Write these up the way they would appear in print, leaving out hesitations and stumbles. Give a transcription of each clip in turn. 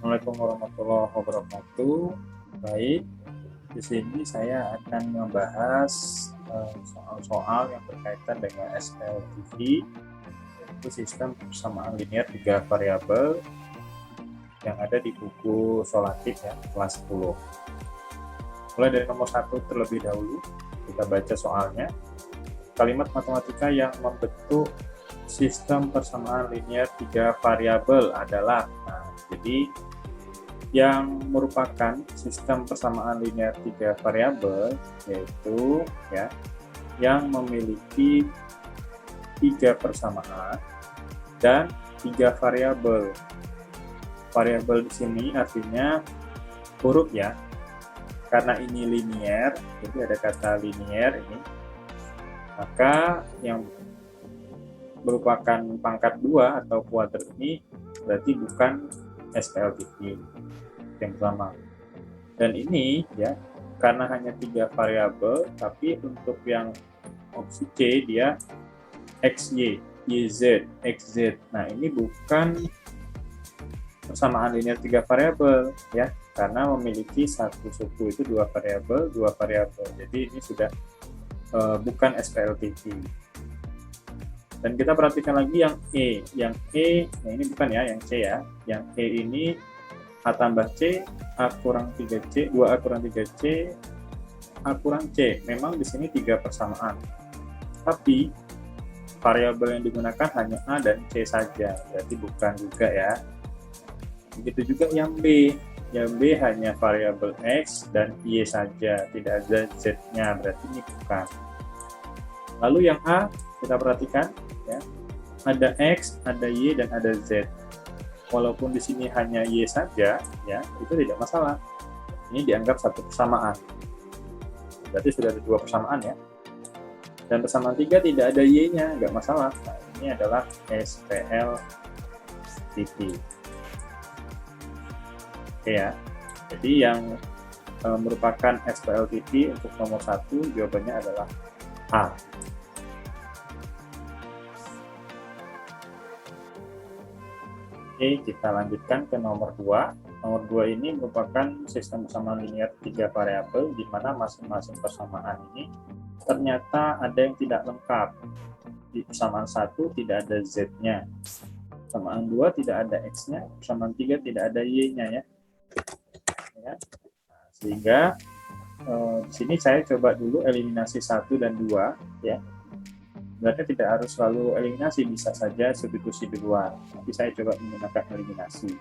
Assalamualaikum warahmatullahi wabarakatuh. Baik, di sini saya akan membahas soal-soal yang berkaitan dengan SPLTV, yaitu sistem persamaan linear tiga variabel yang ada di buku Solatif ya, kelas 10. Mulai dari nomor 1 terlebih dahulu, kita baca soalnya. Kalimat matematika yang membentuk sistem persamaan linear tiga variabel adalah, jadi yang merupakan sistem persamaan linear tiga variabel yaitu yang memiliki tiga persamaan dan tiga variabel. Variabel di sini artinya huruf ya, karena ini linear, jadi ada kata linear ini, maka yang merupakan pangkat 2 atau kuadrat ini berarti bukan SPLTV yang pertama. Dan ini ya, karena hanya tiga variabel, tapi untuk yang opsi C dia XY, YZ, XZ. Nah, ini bukan persamaan linear tiga variabel ya, karena memiliki satu suku itu dua variabel. Jadi ini sudah bukan SPLTV. Dan kita perhatikan lagi yang E. Nah ini bukan ya, yang C ya. Yang E ini A tambah C, A kurang 3C, 2A kurang 3C, A kurang C. Memang di sini tiga persamaan. Tapi variabel yang digunakan hanya A dan C saja. Berarti bukan juga ya. Begitu juga yang B. Yang B hanya variabel X dan Y saja. Tidak ada Z-nya. Berarti ini bukan. Lalu yang A, kita perhatikan ya, ada X, ada Y, dan ada Z. Walaupun di sini hanya Y saja, ya itu tidak masalah. Ini dianggap satu persamaan. Berarti sudah ada dua persamaan ya. Dan persamaan 3 tidak ada Y-nya, nggak masalah. Nah, ini adalah SPLTV. Oke ya. Jadi yang merupakan SPLTV untuk nomor 1 jawabannya adalah A. Oke, kita lanjutkan ke nomor 2. Nomor 2 ini merupakan sistem persamaan linear tiga variabel di mana masing-masing persamaan ini ternyata ada yang tidak lengkap. Di persamaan 1 tidak ada Z-nya. Persamaan 2 tidak ada X-nya, persamaan 3 tidak ada Y-nya ya. Nah, sehingga di sini saya coba dulu eliminasi 1 dan 2 ya. Sebenarnya tidak harus selalu eliminasi, bisa saja substitusi di luar. Tapi saya coba menggunakan eliminasi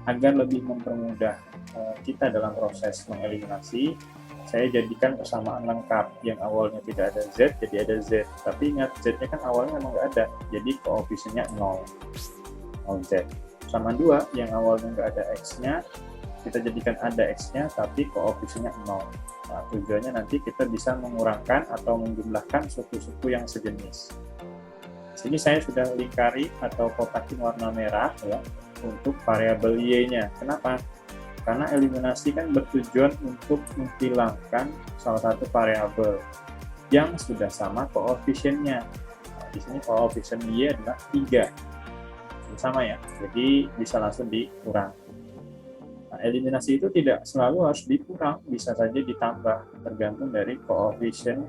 agar lebih mempermudah kita dalam proses mengeliminasi. Saya jadikan persamaan lengkap yang awalnya tidak ada Z jadi ada Z. Tapi ingat, Z-nya kan awalnya memang nggak ada, jadi koefisiennya 0 Z. Persamaan 2 yang awalnya nggak ada X-nya, kita jadikan ada X-nya tapi koefisiennya 0. Nah, tujuannya nanti kita bisa mengurangkan atau menjumlahkan suku-suku yang sejenis. Sini saya sudah lingkari atau kotakin warna merah ya untuk variabel Y-nya. Kenapa? Karena eliminasi kan bertujuan untuk menghilangkan salah satu variabel yang sudah sama koefisiennya. Nah, di sini koefisien Y adalah 3. Sama ya, jadi bisa langsung dikurang. Nah, eliminasi itu tidak selalu harus dikurang, bisa saja ditambah, tergantung dari koefisien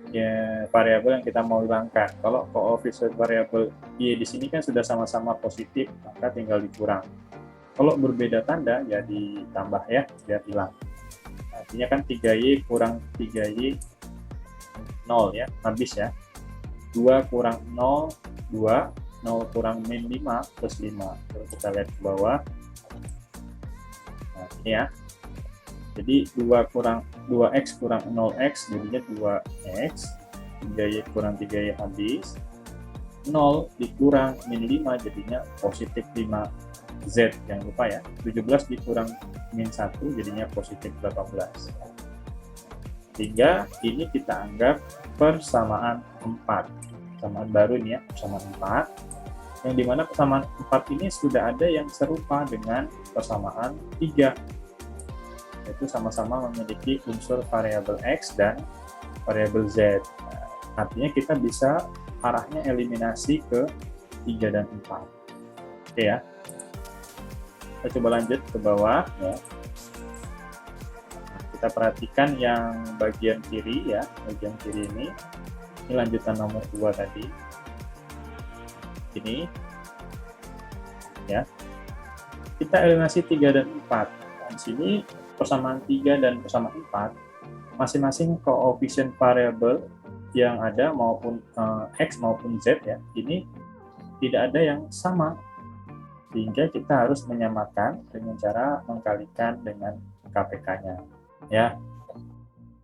ya, variabel yang kita mau hilangkan. Kalau koefisien variabel Y di sini kan sudah sama-sama positif, maka tinggal dikurang. Kalau berbeda tanda ya ditambah ya, biar hilang. Artinya kan 3Y kurang 3Y 0 ya, habis ya. 2 kurang 0, 2, 0 kurang min 5 plus 5. Kalau kita lihat ke bawah, ini ya, jadi 2x kurang 0x jadinya 2x, 3y kurang 3y habis, 0 dikurang min 5 jadinya positif 5z, jangan lupa ya, 17 dikurang min 1 jadinya positif 18. Sehingga ini kita anggap persamaan 4, persamaan baru ini ya, persamaan 4, yang dimana persamaan 4 ini sudah ada yang serupa dengan persamaan 3, yaitu sama-sama memiliki unsur variabel X dan variabel Z. Nah, artinya kita bisa arahnya eliminasi ke 3 dan 4. Oke ya. Kita coba lanjut ke bawah ya. Kita perhatikan yang bagian kiri ya, bagian kiri ini lanjutan nomor 2 tadi. Ini ya. Kita eliminasi 3 dan 4. Nah, di sini persamaan 3 dan persamaan 4, masing-masing koefisien variabel yang ada maupun X maupun Z ya, ini tidak ada yang sama. Sehingga kita harus menyamakan dengan cara mengkalikan dengan KPK-nya. Ya.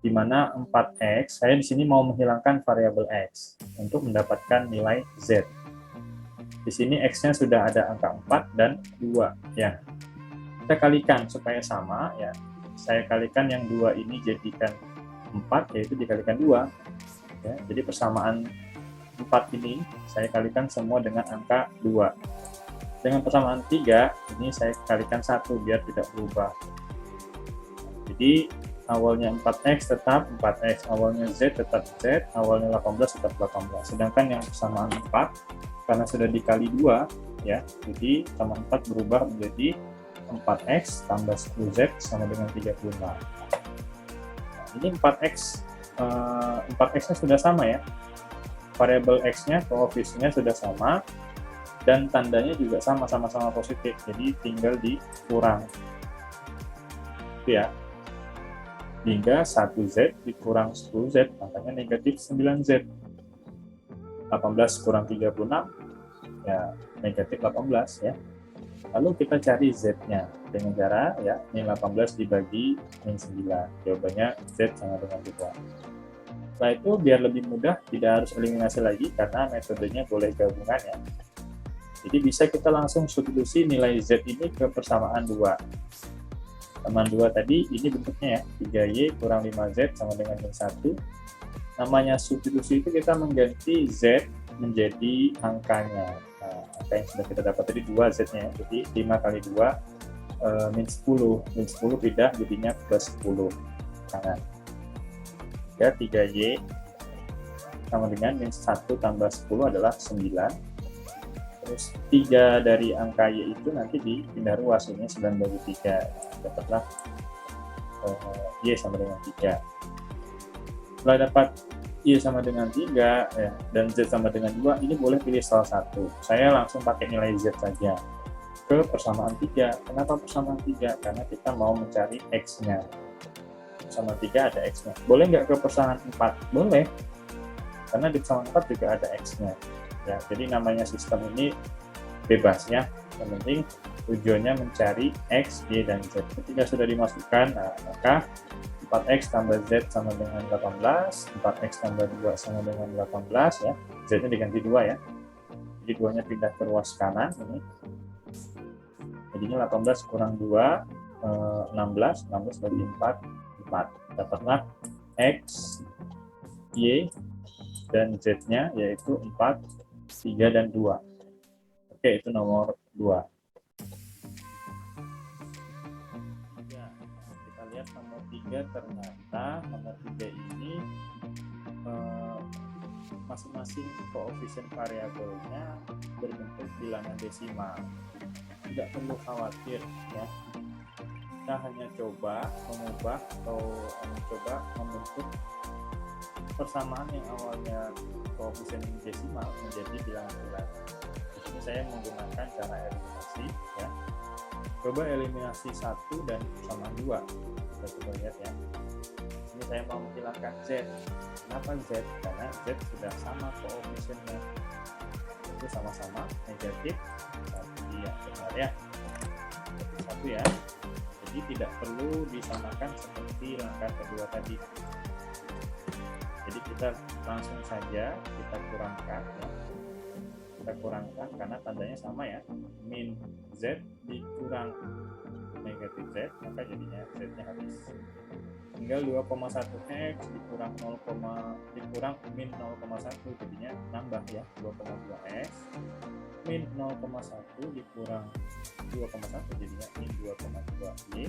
Di mana 4X, saya di sini mau menghilangkan variabel X untuk mendapatkan nilai Z. Di sini X-nya sudah ada angka 4 dan 2 ya. Kita kalikan supaya sama ya. Saya kalikan yang 2 ini jadikan 4, yaitu dikalikan 2 ya. Jadi persamaan 4 ini saya kalikan semua dengan angka 2. Dengan persamaan 3 ini saya kalikan 1 biar tidak berubah. Jadi awalnya 4X tetap 4X, awalnya Z tetap Z, awalnya 18 tetap 18. Sedangkan yang persamaan 4 karena sudah dikali 2 ya, jadi sama 4 berubah menjadi 4X tambah 10Z sama dengan 36. Nah, ini 4X, 4X-nya sudah sama ya, variabel X-nya, koefisiennya sudah sama, dan tandanya juga sama-sama positif, jadi tinggal dikurang itu ya, hingga 1Z dikurang 10Z, makanya negatif 9Z. 18 kurang 36 ya negatif 18 ya. Lalu kita cari Z-nya dengan cara ya min 18 dibagi min 9, jawabannya Z sama dengan 2. Setelah itu biar lebih mudah tidak harus eliminasi lagi karena metodenya boleh gabungan ya. Jadi bisa kita langsung substitusi nilai Z ini ke persamaan 2. Persamaan 2 tadi ini bentuknya ya 3Y kurang 5Z sama dengan min 1. Namanya substitusi itu kita mengganti Z menjadi angkanya. Nah, angka yang sudah kita dapat tadi 2 Z-nya, jadi 5 kali 2 min 10. Min 10 pindah jadinya plus 10 kanan. Ya, 3Y sama dengan min 1 tambah 10 adalah 9. Terus 3 dari angka Y itu nanti dipindah ruas, ini 9 bagi 3. Dapatlah Y sama dengan 3. Setelah dapat Y sama dengan 3 ya, dan Z sama dengan 2, ini boleh pilih salah satu. Saya langsung pakai nilai Z saja ke persamaan 3. Kenapa persamaan 3? Karena kita mau mencari X-nya. Persamaan 3 ada X-nya. Boleh nggak ke persamaan 4? Boleh. Karena di persamaan 4 juga ada X-nya. Ya, jadi namanya sistem ini bebas ya. Yang penting tujuannya mencari X, Y, dan Z. Ketika sudah dimasukkan, nah, maka 4X tambah Z sama dengan 18, 4X tambah 2 sama dengan 18 ya, Z-nya diganti 2 ya, jadi 2-nya pindah ke ruas kanan ini, jadinya 18 kurang 2, 16 bagi 4, dapatlah X, Y, dan Z-nya yaitu 4, 3, dan 2. Oke, itu nomor 2. Nomor 3 ternyata nomor 3 ini masing-masing koefisien variabelnya berbentuk bilangan desimal. Tidak perlu khawatir ya. Kita hanya coba mengubah atau mencoba membentuk persamaan yang awalnya koefisien desimal menjadi bilangan bulat. Di sini saya menggunakan cara eliminasi ya. Coba eliminasi 1 dan persamaan 2. Kita coba lihat ya. Ini saya mau menghilangkan Z. Kenapa Z? Karena Z sudah sama koefisiennya. Itu sama-sama negatif 1 ya, benar ya. Negatif 1 ya. Jadi tidak perlu disamakan seperti langkah kedua tadi. Jadi kita langsung saja kita kurangkan ya. Kita kurangkan karena tandanya sama ya, min Z dikurang negatif Z, maka jadinya Z-nya habis. Tinggal 2,1X dikurang 0, dikurang min 0,1 jadinya nambah ya, 2,2X min 0,1 dikurang 2,1 jadinya min 2,2Y,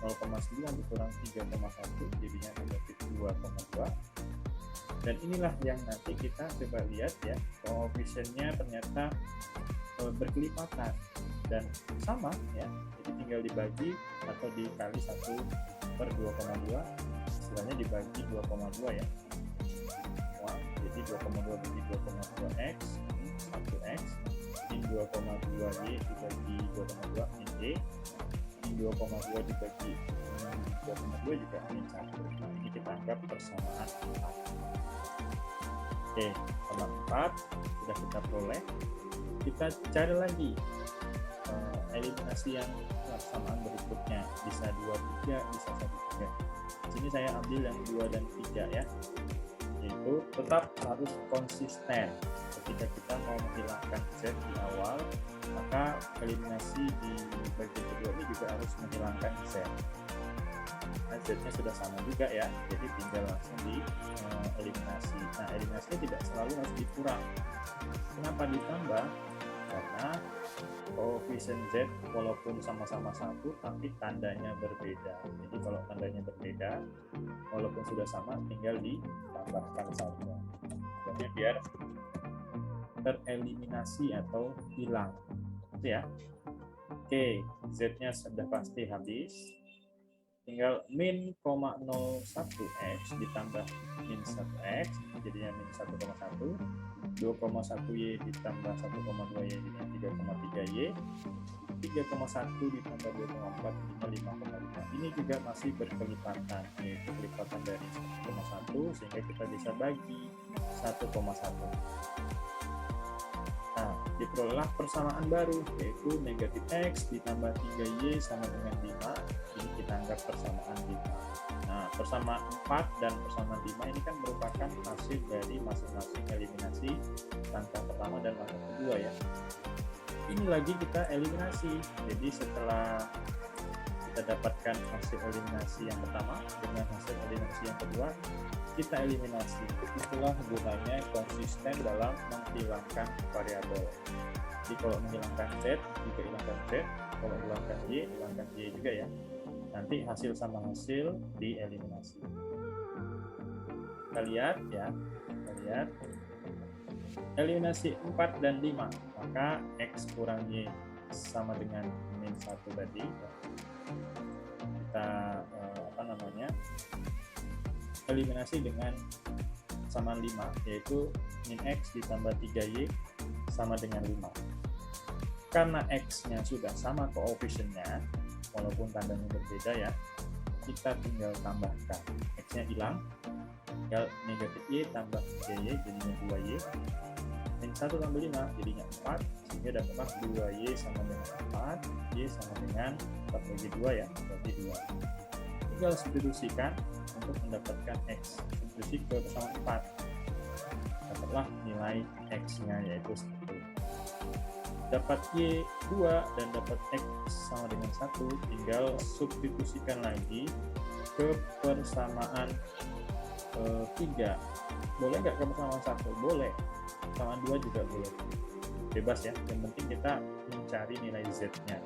0,9 dikurang 3,1 jadinya negatif 2,2. Dan inilah yang nanti kita coba lihat ya, koefisiennya ternyata berkelipatan. dan sama ya, jadi tinggal dibagi atau dikali 1/2,2, istilahnya dibagi 2,2 ya. Jadi 2,2 bagi 2,2x ini 1x, ini 2,2y dibagi 2,2 min y, ini 2,2 dibagi 2,2 juga min 1. Nah, ini kita anggap persamaan 4. Oke, sama 4 sudah kita peroleh. Kita cari lagi eliminasi yang persamaan berikutnya, bisa 2, 3, bisa 1, 3. Di sini saya ambil yang 2 dan 3 ya, yaitu tetap harus konsisten. Ketika kita mau menghilangkan Z di awal, maka eliminasi di bagian kedua ini juga harus menghilangkan Z. Nah, Z-nya sudah sama juga ya, jadi tinggal langsung di eliminasi. Nah, eliminasinya tidak selalu harus dikurang. Kenapa ditambah? Karena koefisien Z walaupun sama-sama 1 tapi tandanya berbeda. Jadi kalau tandanya berbeda, walaupun sudah sama, tinggal ditambahkan saja. Jadi biar tereliminasi atau hilang. Itu ya. Oke, Z-nya sudah pasti habis. Tinggal min 0,01x ditambah min 1x, jadinya min 1,1. 2,1y ditambah 1,2y jadinya 3,3y. 3,1 ditambah 2,4 jadinya 5,5. Ini juga masih berkelipatan, yaitu kelipatan dari 1,1, sehingga kita bisa bagi 1,1. Nah, diperolehlah persamaan baru, yaitu negatif x ditambah 3y sama dengan 5. Ini kita anggap persamaan 5. Nah, persamaan 4 dan persamaan 5 ini kan merupakan hasil dari masing-masing eliminasi langkah pertama dan langkah kedua ya. Ini lagi kita eliminasi. Jadi setelah kita dapatkan hasil eliminasi yang pertama dengan hasil eliminasi yang kedua, kita eliminasi. Itulah gunanya konsisten dalam menghilangkan variabel. Jadi kalau menghilangkan Z, juga hilangkan Z. Kalau hilangkan Y juga ya. Nanti hasil sama hasil dieliminasi. Kita lihat ya, kita lihat eliminasi 4 dan 5, maka X kurang Y sama dengan min 1 tadi. Kita eliminasi dengan sama 5, yaitu min X ditambah 3Y sama dengan 5. Karena X-nya sudah sama koefisiennya, walaupun tandanya berbeda ya, kita tinggal tambahkan. X-nya hilang, tinggal negatif Y tambah 3Y jadinya 2Y. Min 1 tambah 5 jadinya 4, sehingga dapatlah 2Y sama dengan 4, Y sama dengan 4 bagi 2 ya, berarti 2. Tinggal substitusikan untuk mendapatkan X. Substitusi ke persamaan 4. Dapatlah nilai X-nya yaitu 1. Dapat Y 2 dan dapat X sama dengan 1, tinggal substitusikan lagi ke persamaan 3. Boleh nggak ke persamaan 1? Boleh. Persamaan 2 juga boleh. Bebas ya, yang penting kita mencari nilai Z-nya.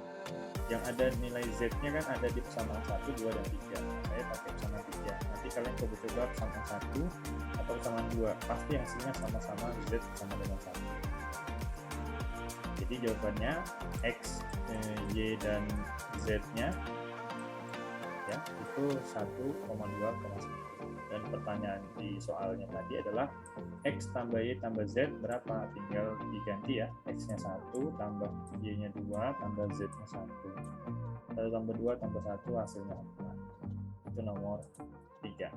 Yang ada nilai Z-nya kan ada di persamaan 1, 2, dan 3. Saya pakai persamaan 3. Nanti kalian coba-coba persamaan 1 atau persamaan 2. Pasti hasilnya sama-sama Z sama dengan 1. Jadi jawabannya X, Y, dan Z-nya ya, itu 1,2,1. Dan pertanyaan di soalnya tadi adalah X tambah Y tambah Z berapa? Tinggal diganti ya. X-nya 1 tambah Y-nya 2 tambah Z-nya 1. 1 tambah 2 tambah 1 hasilnya 4. Itu nomor 3.